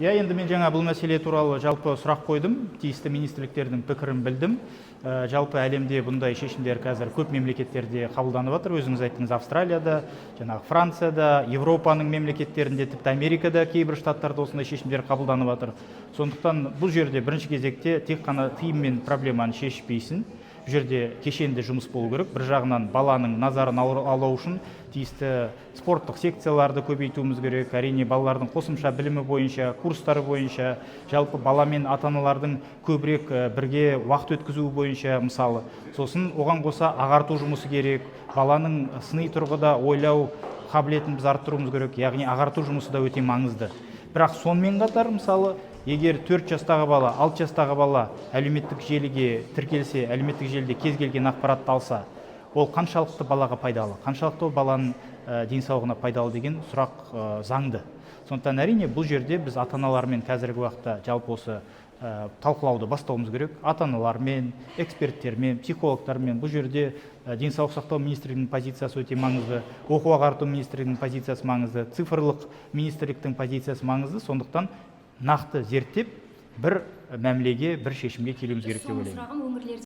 Енді мен жаңа бұл мәселе туралы жалпы сұрақ қойдым, тиісті министрліктердің пікірін білдім. Жалпы әлемде бұндай шешімдер қазір көп мемлекеттерде қабылданып жатыр. Өзіңіз айттыңыз, Австралияда, жаңағы Францияда, Европаның мемлекеттерінде, тіпті Америкада кейбір штаттарда осындай шешімдер қабылданып жатыр. Сондықтан бұл жерде бірінші кезекте тек қана тыйым мен проблеманы шешпейсің. Бұл жерде кешенді жұмыс болу керек. Бір жағынан баланың назарын алу үшін тиісті спорттық секцияларды көбейтуіміз керек. Әрине балалардың қосымша білімі бойынша, курстары бойынша, жалпы бала мен ата-аналардың көбірек бірге уақыт өткізуі бойынша мысалы. Сосын оған қоса ағарту жұмысы керек. Баланың сыни тұрғыда ойлау қабілетін біз арттыруымыз керек. Яғни ағарту жұмысы да өте маңызды. Бірақ сонымен қатар мысалы, егер 4 жастағы бала, 6 жастағы бала әлеуметтік желіге тіркелсе, әлеуметтік желіде кез келген ақпаратты алса, ол қаншалықты балаға пайдалы, қаншалықты баланың денсаулығына пайдалы деген сұрақ заңды. Сондықтан әрине бұл жерде біз ата-аналармен қазіргі уақытта жалпы осы талқылауды бастауымыз керек. Ата-аналармен, эксперттермен, психологтармен бұл жерде денсаулық сақтау министрлігінің позициясы өте маңызды, оқу ағарту министрлігінің позициясы маңызды, цифрлық министрліктің позициясы маңызды. Сондықтан нақты зерттеп бір мәмілеге, бір шешімге келуіміз керек деп ойлаймын.